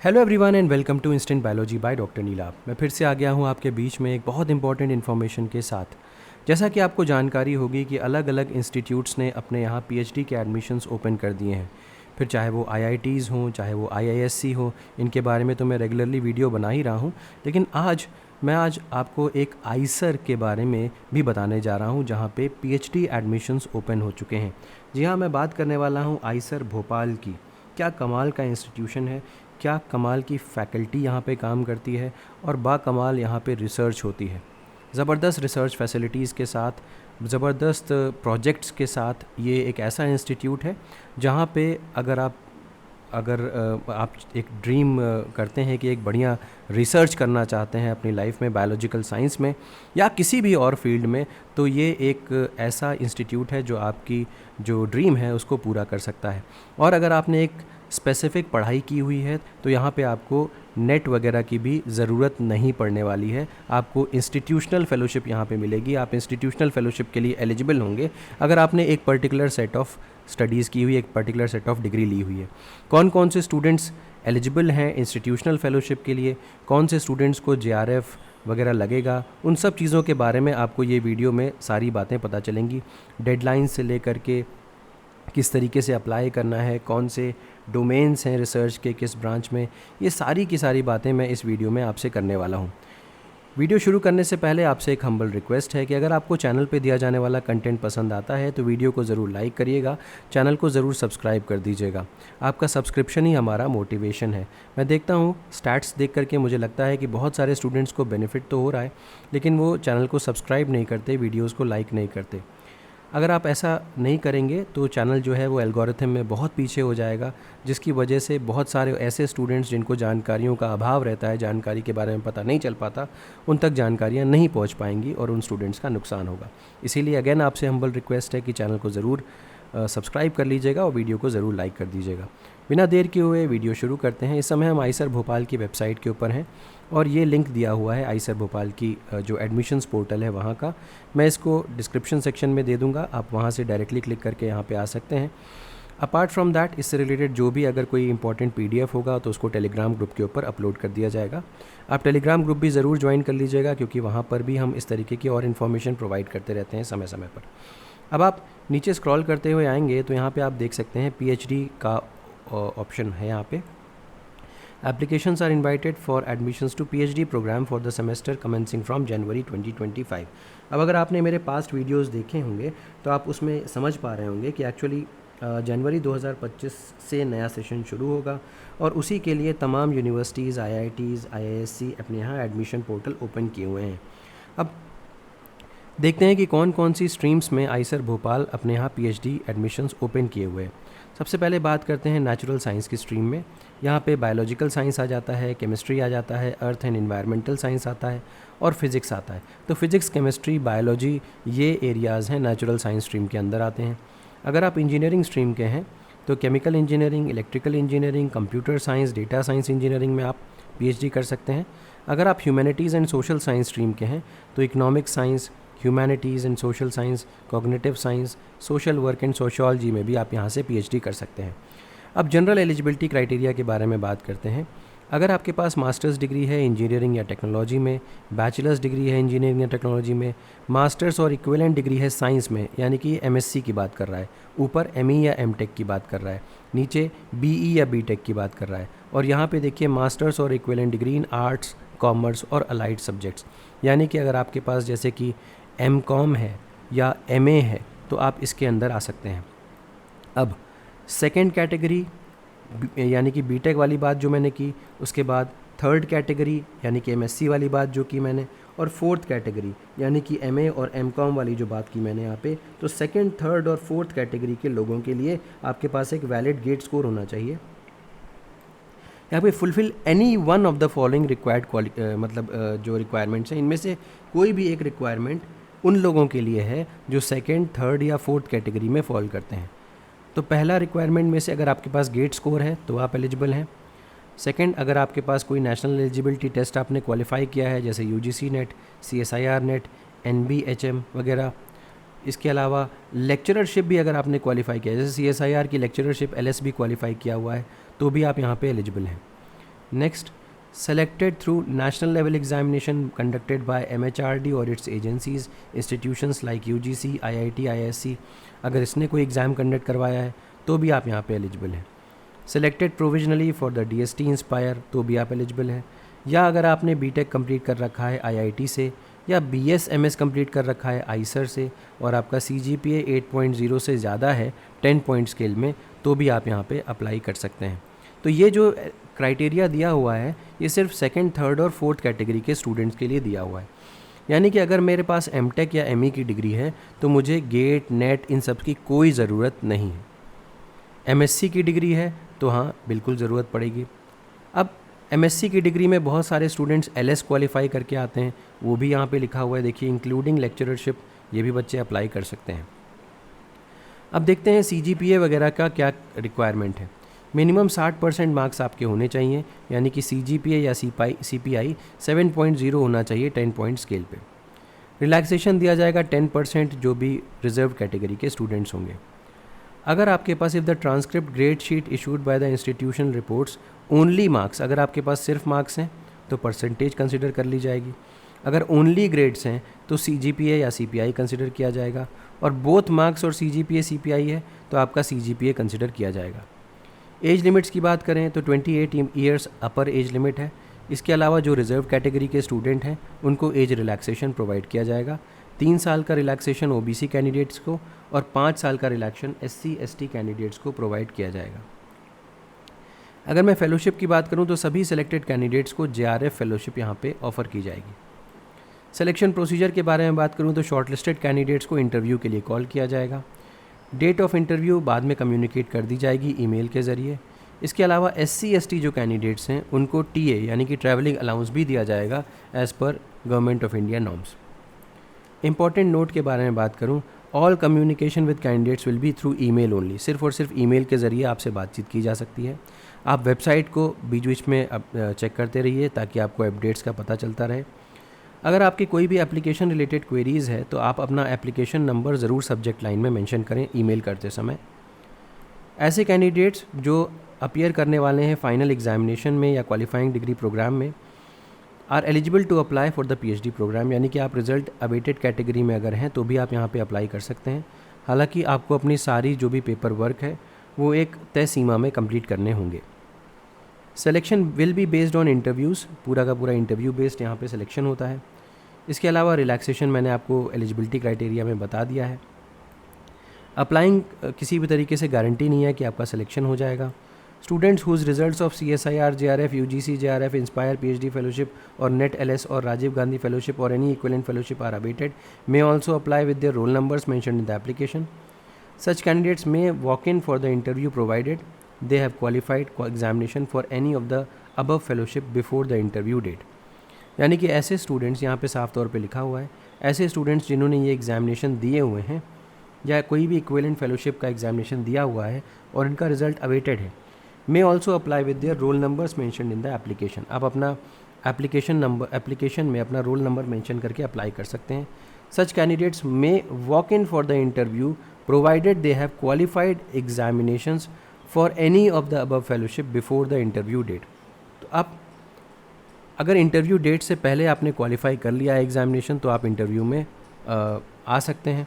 Hello everyone and welcome to instant biology by doctor Neelabh. मैं फिर से आ गया हूँ आपके बीच में एक बहुत इंपॉर्टेंट इन्फॉर्मेशन के साथ। जैसा कि आपको जानकारी होगी कि अलग अलग इंस्टीट्यूट्स ने अपने यहाँ पीएचडी के एडमिशन्स ओपन कर दिए हैं। फिर चाहे वो आईआईटीज़ हों, चाहे वो आईआईएससी हो, इनके बारे में तो मैं रेगुलरली वीडियो बना ही रहा हूँ। लेकिन आज आपको एक आईसर के बारे में भी बताने जा रहा हूँ, जहाँ पे पीएचडी एडमिशन्स ओपन हो चुके हैं। जी हाँ, मैं बात करने वाला हूँ आईसर भोपाल की। क्या कमाल का इंस्टीट्यूशन है, क्या कमाल की फ़ैकल्टी यहाँ पे काम करती है और बाकमाल यहाँ पे रिसर्च होती है। ज़बरदस्त रिसर्च फैसिलिटीज़ के साथ, ज़बरदस्त प्रोजेक्ट्स के साथ ये एक ऐसा इंस्टीट्यूट है जहाँ पे अगर आप एक ड्रीम करते हैं कि एक बढ़िया रिसर्च करना चाहते हैं अपनी लाइफ में, बायोलॉजिकल साइंस में या किसी भी और फील्ड में, तो ये एक ऐसा इंस्टीट्यूट है जो आपकी जो ड्रीम है उसको पूरा कर सकता है। और अगर आपने एक स्पेसिफ़िक पढ़ाई की हुई है तो यहाँ पे आपको नेट वगैरह की भी ज़रूरत नहीं पड़ने वाली है। आपको इंस्टीट्यूशनल फ़ेलोशिप यहाँ पे मिलेगी। आप इंस्टीट्यूशनल फ़ेलोशिप के लिए एलिजिबल होंगे अगर आपने एक पर्टिकुलर सेट ऑफ स्टडीज़ की हुई, एक पर्टिकुलर सेट ऑफ डिग्री ली हुई है। कौन कौन से स्टूडेंट्स एलिजिबल हैं इंस्टीट्यूशनल फ़ेलोशिप के लिए, कौन से स्टूडेंट्स को जेआरएफ वगैरह लगेगा, उन सब चीज़ों के बारे में आपको ये वीडियो में सारी बातें पता चलेंगी। डेडलाइंस से लेकर के किस तरीके से अप्लाई करना है, कौन से डोमेन्स हैं रिसर्च के, किस ब्रांच में, ये सारी की सारी बातें मैं इस वीडियो में आपसे करने वाला हूँ। वीडियो शुरू करने से पहले आपसे एक हम्बल रिक्वेस्ट है कि अगर आपको चैनल पे दिया जाने वाला कंटेंट पसंद आता है तो वीडियो को ज़रूर लाइक करिएगा, चैनल को ज़रूर सब्सक्राइब कर दीजिएगा। आपका सब्सक्रिप्शन ही हमारा मोटिवेशन है। मैं देखता हूँ स्टैट्स देख करके मुझे लगता है कि बहुत सारे स्टूडेंट्स को बेनिफिट तो हो रहा है, लेकिन वो चैनल को सब्सक्राइब नहीं करते, वीडियोज़ को लाइक नहीं करते। अगर आप ऐसा नहीं करेंगे तो चैनल जो है वो एल्गोरिथम में बहुत पीछे हो जाएगा, जिसकी वजह से बहुत सारे ऐसे स्टूडेंट्स जिनको जानकारियों का अभाव रहता है, जानकारी के बारे में पता नहीं चल पाता, उन तक जानकारियाँ नहीं पहुंच पाएंगी और उन स्टूडेंट्स का नुकसान होगा। इसीलिए अगेन आपसे हम्बल रिक्वेस्ट है कि चैनल को ज़रूर सब्सक्राइब कर लीजिएगा और वीडियो को ज़रूर लाइक कर दीजिएगा। बिना देर किए हुए वीडियो शुरू करते हैं। इस समय हम आईसर भोपाल की वेबसाइट के ऊपर हैं और ये लिंक दिया हुआ है आईसर भोपाल की जो एडमिशन्स पोर्टल है वहाँ का। मैं इसको डिस्क्रिप्शन सेक्शन में दे दूँगा, आप वहाँ से डायरेक्टली क्लिक करके यहाँ पे आ सकते हैं। अपार्ट फ्रॉम दैट, इससे रिलेटेड जो भी अगर कोई इंपॉर्टेंट पीडीएफ होगा तो उसको टेलीग्राम ग्रुप के ऊपर अपलोड कर दिया जाएगा। आप टेलीग्राम ग्रुप भी ज़रूर ज्वाइन कर लीजिएगा, क्योंकि वहाँ पर भी हम इस तरीके की और इन्फॉर्मेशन प्रोवाइड करते रहते हैं समय समय पर। अब आप नीचे स्क्रॉल करते हुए आएंगे तो यहाँ पे आप देख सकते हैं पीएचडी का ऑप्शन है। यहाँ पे applications are invited for admissions to PhD program for the semester commencing from January 2025। अब अगर आपने मेरे पास्ट वीडियोस देखे होंगे तो आप उसमें समझ पा रहे होंगे कि एक्चुअली जनवरी 2025 से नया सेशन शुरू होगा और उसी के लिए तमाम यूनिवर्सिटीज़, आईआईटीज़, आईआईएससी अपने यहाँ एडमिशन पोर्टल ओपन किए हुए हैं। अब देखते हैं कि कौन कौन सी स्ट्रीम्स में आईसर भोपाल अपने यहाँ पीएचडी एडमिशन्स ओपन किए हुए हैं। सबसे पहले बात करते हैं नेचुरल साइंस की स्ट्रीम में। यहाँ पे बायोलॉजिकल साइंस आ जाता है, केमिस्ट्री आ जाता है, अर्थ एंड एनवायरमेंटल साइंस आता है और फिज़िक्स आता है। तो फिज़िक्स, केमिस्ट्री, बायोलॉजी ये एरियाज़ हैं नेचुरल साइंस स्ट्रीम के अंदर आते हैं। अगर आप इंजीनियरिंग स्ट्रीम के हैं तो chemical engineering, electrical engineering, computer science, data science engineering में आप पीएचडी कर सकते हैं। अगर आप humanities and social science stream के हैं तो economic science, humanities and social science, cognitive science, social work and sociology में भी आप यहाँ से पीएचडी कर सकते हैं। अब जनरल एलिजिबिलिटी क्राइटेरिया के बारे में बात करते हैं। अगर आपके पास मास्टर्स डिग्री है इंजीनियरिंग या टेक्नोलॉजी में, बैचलर्स डिग्री है इंजीनियरिंग या टेक्नोलॉजी में, मास्टर्स और इक्विवेलेंट डिग्री है साइंस में, यानी कि एमएससी की बात कर रहा है, ऊपर एमई या एमटेक की बात कर रहा है, नीचे बीई या बीटेक की बात कर रहा है, और यहाँ पे देखिए मास्टर्स और equivalent degree in arts, commerce और अलाइड सब्जेक्ट्स, यानी कि अगर आपके पास जैसे कि एमकॉम है या एमए है तो आप इसके अंदर आ सकते हैं। अब सेकंड कैटेगरी यानी कि बीटेक वाली बात जो मैंने की, उसके बाद थर्ड कैटेगरी यानी कि एमएससी वाली बात जो की मैंने, और फोर्थ कैटेगरी यानी कि एमए और एमकॉम वाली जो बात की मैंने यहाँ पे, तो सेकंड, थर्ड और फोर्थ कैटेगरी के लोगों के लिए आपके पास एक वैलिड गेट स्कोर होना चाहिए। यहाँ पे fulfil any one of the following required जो रिक्वायरमेंट्स हैं, इनमें से कोई भी एक रिक्वायरमेंट उन लोगों के लिए है जो सेकंड, थर्ड या फोर्थ कैटेगरी में फॉल करते हैं। तो पहला रिक्वायरमेंट में से अगर आपके पास गेट स्कोर है तो आप एलिजिबल हैं। सेकंड, अगर आपके पास कोई नेशनल एलिजिबिलिटी टेस्ट आपने क्वालिफाई किया है, जैसे UGC net, CSIR net, NBHM वगैरह। इसके अलावा लेक्चररशिप भी अगर आपने क्वालिफाई किया है, जैसे सीएसआईआर की लेक्चररशिप एलएसबी क्वालिफाई किया हुआ है, तो भी आप यहाँ पे एलिजिबल हैं। Next, selected through national level examination conducted by MHRD or its agencies, institutions like UGC, IIT, ISC, अगर इसने कोई एग्ज़ाम कंडक्ट करवाया है तो भी आप यहाँ पे एलिजिबल हैं. Selected provisionally for the DST inspire, तो भी आप एलिजिबल हैं. या अगर आपने BTech कंप्लीट कर रखा है IIT से, या BS MS कंप्लीट कर रखा है ISER से, और आपका CGPA 8.0 से ज़्यादा है 10 पॉइंट स्केल में, तो भी आप यहाँ पे अप्लाई कर सकते हैं. तो ये जो क्राइटेरिया दिया हुआ है ये सिर्फ सेकंड, थर्ड और फोर्थ कैटेगरी के स्टूडेंट्स के लिए दिया हुआ है. यानी कि अगर मेरे पास MTech या ME की डिग्री है तो मुझे गेट, नेट इन सब की कोई ज़रूरत नहीं है. MSc की डिग्री है तो हाँ बिल्कुल ज़रूरत पड़ेगी. अब MSc की डिग्री में बहुत सारे स्टूडेंट्स LS क्वालिफाई करके आते हैं, वो भी यहाँ पे लिखा हुआ है देखिए, इंक्लूडिंग लेक्चरशिप, ये भी बच्चे अप्लाई कर सकते हैं. अब देखते हैं CGPA वगैरह का क्या रिक्वायरमेंट है. मिनिमम 60% मार्क्स आपके होने चाहिए, यानी कि CGPA या CPI 7.0 होना चाहिए 10 पॉइंट स्केल पे. रिलैक्सेशन दिया जाएगा 10% जो भी रिजर्व कैटेगरी के स्टूडेंट्स होंगे. अगर आपके पास if the transcript grade sheet issued by the institution reports only marks, अगर आपके पास सिर्फ मार्क्स हैं तो परसेंटेज कंसिडर कर ली जाएगी. अगर ओनली ग्रेड्स हैं तो CGPA या CPI कंसिडर किया जाएगा, और बोथ मार्क्स और CGPA CPI है तो आपका CGPA कंसिडर किया जाएगा. एज लिमिट्स की बात करें तो 28 ईयर्स अपर एज लिमिट है. इसके अलावा जो रिजर्व कैटेगरी के स्टूडेंट हैं उनको एज रिलैक्सेशन प्रोवाइड किया जाएगा. 3 साल का रिलैक्सेशन OBC कैंडिडेट्स को और 5 साल का रिलैक्सेशन SC ST कैंडिडेट्स को प्रोवाइड किया जाएगा. अगर मैं फेलोशिप की बात करूं तो सभी सेलेक्टेड कैंडिडेट्स को JRF फेलोशिप यहाँ पे ऑफ़र की जाएगी. सिलेक्शन प्रोसीजर के बारे में बात करूं तो शॉर्टलिस्टेड कैंडिडेट्स को इंटरव्यू के लिए कॉल किया जाएगा. डेट ऑफ इंटरव्यू बाद में कम्युनिकेट कर दी जाएगी ईमेल के ज़रिए. इसके अलावा SC ST जो कैंडिडेट्स हैं उनको TA यानी कि ट्रैवलिंग अलाउंस भी दिया जाएगा as per government of India norms. Important note के बारे में बात करूं, all communication with candidates will be through email only. सिर्फ और सिर्फ ईमेल के ज़रिए आपसे बातचीत की जा सकती है. आप वेबसाइट को बीच बीच में चेक करते रहिए ताकि आपको अपडेट्स का पता चलता रहे. अगर आपकी कोई भी एप्लीकेशन रिलेटेड क्वेरीज़ है तो आप अपना एप्लीकेशन नंबर ज़रूर सब्जेक्ट लाइन में मेंशन करें ईमेल करते समय. ऐसे कैंडिडेट्स जो अपीयर करने वाले हैं फाइनल एग्जामिनेशन में या क्वालिफाइंग डिग्री प्रोग्राम में are eligible to apply for the PhD program, यानी कि आप रिजल्ट अवेटेड कैटेगरी में अगर हैं तो भी आप यहाँ पे अप्लाई कर सकते हैं. हालांकि आपको अपनी सारी जो भी पेपर वर्क है वो एक तय सीमा में कंप्लीट करने होंगे. Selection will be based on interviews, पूरा का पूरा इंटरव्यू बेस्ड यहाँ पे सिलेक्शन होता है. इसके अलावा रिलैक्सेशन मैंने आपको एलिजिबिलिटी क्राइटेरिया में बता दिया है. अप्लाइंग किसी भी तरीके से गारंटी नहीं है कि आपका सिलेक्शन हो जाएगा. Students whose results of CSIR, JRF, UGC, JRF, INSPIRE, PhD fellowship और नेट LS और राजीव गांधी फेलोशिप और any equivalent fellowship are awaited may also apply with their roll numbers mentioned in the application. Such candidates may walk in for the interview provided they have qualified examination for any of the above fellowship before the interview date. यानी कि ऐसे students, यहाँ पे साफ तौर पे लिखा हुआ है, ऐसे स्टूडेंट्स जिन्होंने ये एग्जामिनेशन दिए हुए हैं या कोई भी इक्विवेलेंट फेलोशिप का एग्जामिनेशन दिया हुआ है और इनका रिजल्ट अवेटेड है, may also apply with their roll numbers mentioned in the application. आप अपना एप्लीकेशन में अपना रोल नंबर मेंशन करके अप्लाई कर सकते हैं. Such candidates may walk in for the interview provided they have qualified examinations for any of the above fellowship before the interview date. तो आप अगर इंटरव्यू डेट से पहले आपने क्वालिफाई कर लिया है एग्जामिनेशन तो आप इंटरव्यू में आ सकते हैं.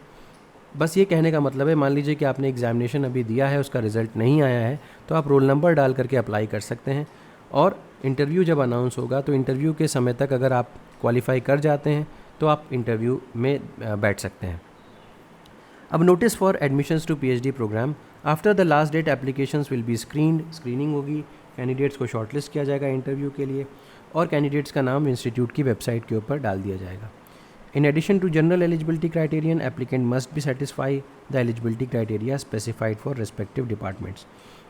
बस ये कहने का मतलब है, मान लीजिए कि आपने एग्जामिनेशन अभी दिया है, उसका रिज़ल्ट नहीं आया है, तो आप रोल नंबर डाल करके अप्लाई कर सकते हैं और इंटरव्यू जब अनाउंस होगा तो इंटरव्यू के समय तक अगर आप क्वालिफाई कर जाते हैं तो आप इंटरव्यू में बैठ सकते हैं. अब notice for admissions to PhD program. After the last date applications will be screening होगी, कैंडिडेट्स को शॉर्टलिस्ट किया जाएगा इंटरव्यू के लिए और कैंडिडेट्स का नाम इंस्टीट्यूट की वेबसाइट के ऊपर डाल दिया जाएगा. In addition to general eligibility criterion, applicant must be satisfy the eligibility criteria specified for respective departments.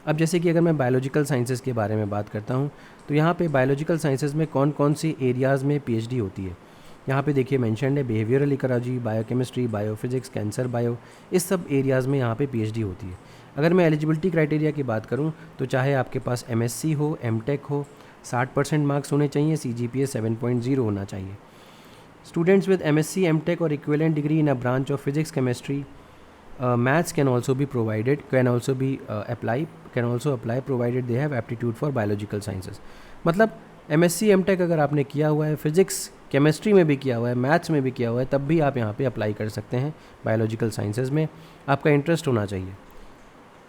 अब जैसे कि अगर मैं बायोलॉजिकल साइंसेज के बारे में बात करता हूँ तो यहाँ पे बायोलॉजिकल साइंसेज में कौन कौन सी एरियाज़ में PhD होती है. यहाँ पे देखिए मेंशन्ड है behavioural ecology, biochemistry, biophysics, cancer bio, इस सब एरियाज़ में यहाँ पे PhD होती है. अगर मैं एलिजिबिलिटी क्राइटेरिया की बात करूँ तो चाहे आपके पास MSc हो, MTech हो, 60% मार्क्स होने चाहिए, CGPA 7.0 होना चाहिए. Students with MSc, MTech or equivalent degree in a branch of physics, chemistry, maths can also apply provided they have aptitude for biological sciences. मतलब MSc M.Tech अगर आपने किया हुआ है, फिज़िक्स केमिस्ट्री में भी किया हुआ है, मैथ्स में भी किया हुआ है, तब भी आप यहाँ पे अप्लाई कर सकते हैं बायोलॉजिकल साइंसेज में। आपका इंटरेस्ट होना चाहिए।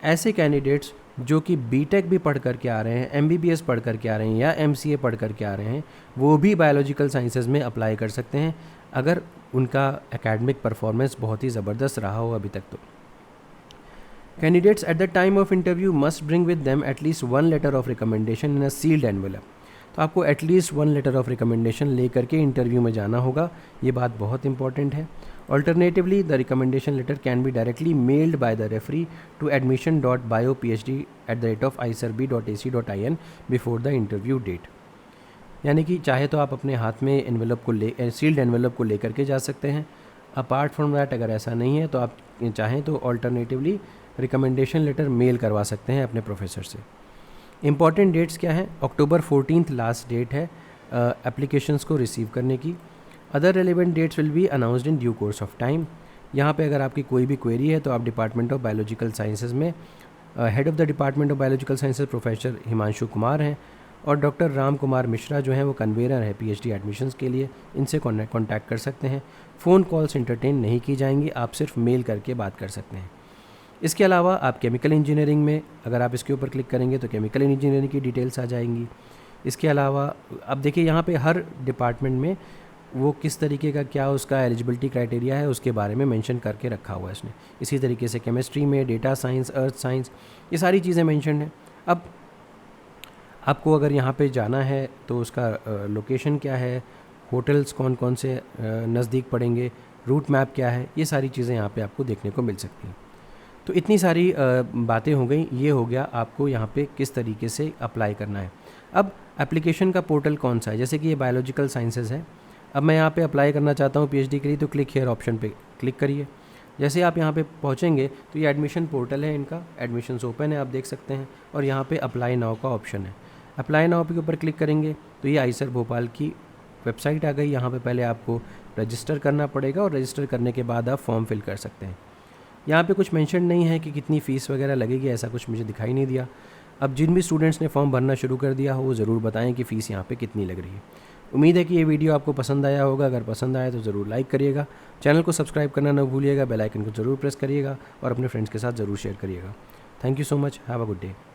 ऐसे कैंडिडेट्स जो कि बीटेक भी पढ़ कर के आ रहे हैं, MBBS पढ़ कर के आ रहे हैं या MCA पढ़ कर के आ रहे हैं, वो भी बायोलॉजिकल साइंसेज में अप्लाई कर सकते हैं अगर उनका एकेडमिक परफॉर्मेंस बहुत ही ज़बरदस्त रहा हो अभी तक तो। Candidates at the time of interview must bring with them at least 1 letter of recommendation in a sealed envelope. तो आपको एटलीस्ट 1 लेटर ऑफ रिकमेंडेशन ले करके इंटरव्यू में जाना होगा, ये बात बहुत इंपॉर्टेंट है। Alternatively, the recommendation letter can be directly mailed by the referee to admission.biophd@iserb.ac.in before the interview date। यानी कि चाहे तो आप अपने हाथ में एनवेलप को ले सील्ड एनवेलप को लेकर के जा सकते हैं। अपार्ट फ्रॉम दैट अगर ऐसा नहीं है तो आप चाहें तो ऑल्टरनेटिवली रिकमेंडेशन लेटर मेल करवा सकते हैं अपने प्रोफेसर से। इंपॉर्टेंट डेट्स क्या हैं? अक्टूबर 14 लास्ट डेट है एप्लीकेशंस को रिसीव करने की। Other relevant dates will be announced in due course of time. यहाँ पे अगर आपकी कोई भी क्वेरी है तो आप डिपार्टमेंट ऑफ बायोलॉजिकल साइंसेज में head of the department of biological sciences professor Himanshu Kumar हैं और डॉक्टर राम कुमार मिश्रा जो हैं वो कन्वेनर है PhD एडमिशन्स के लिए, इनसे कॉन्टैक्ट कर सकते हैं। फ़ोन कॉल्स इंटरटेन नहीं की जाएंगी, आप सिर्फ मेल करके बात कर सकते हैं। इसके अलावा आप केमिकल इंजीनियरिंग में अगर आप इसके ऊपर क्लिक करेंगे तो केमिकल इंजीनियरिंग की डिटेल्स आ जाएंगी। इसके अलावा अब देखिए यहाँ पे हर डिपार्टमेंट में वो किस तरीके का क्या उसका एलिजिबिलिटी क्राइटेरिया है उसके बारे में मेंशन करके रखा हुआ है इसने। इसी तरीके से केमिस्ट्री में डेटा साइंस, अर्थ साइंस, ये सारी चीज़ें मेंशन हैं। अब आपको अगर यहाँ पे जाना है तो उसका लोकेशन क्या है, होटल्स कौन कौन से नज़दीक पड़ेंगे, रूट मैप क्या है, ये सारी चीज़ें यहाँ पे आपको देखने को मिल सकती हैं। तो इतनी सारी बातें हो गई। ये हो गया आपको यहाँ पे किस तरीके से अप्लाई करना है। अब एप्लीकेशन का पोर्टल कौन सा है? जैसे कि ये बायोलॉजिकल साइंसेज है। अब मैं यहाँ पे अप्लाई करना चाहता हूँ PhD के लिए, तो क्लिक हेयर ऑप्शन पे क्लिक करिए। जैसे आप यहाँ पे पहुँचेंगे तो ये एडमिशन पोर्टल है, इनका एडमिशन्स ओपन है, आप देख सकते हैं। और यहाँ पे अप्लाई नाउ का ऑप्शन है। अप्लाई नाउ के ऊपर क्लिक करेंगे तो ये आइसर भोपाल की वेबसाइट आ गई। यहाँ पे पहले आपको रजिस्टर करना पड़ेगा और रजिस्टर करने के बाद आप फॉर्म फिल कर सकते हैं। यहाँ पे कुछ मेंशन नहीं है कि कितनी फ़ीस वगैरह लगेगी, ऐसा कुछ मुझे दिखाई नहीं दिया। अब जिन भी स्टूडेंट्स ने फॉर्म भरना शुरू कर दिया हो वो ज़रूर बताएं कि फ़ीस यहाँ पे कितनी लग रही है। उम्मीद है कि ये वीडियो आपको पसंद आया होगा। अगर पसंद आया तो ज़रूर लाइक करिएगा, चैनल को सब्सक्राइब करना न भूलिएगा, बेल आइकन को ज़रूर प्रेस करिएगा और अपने फ्रेंड्स के साथ ज़रूर शेयर करिएगा। Thank you so much, have a good day.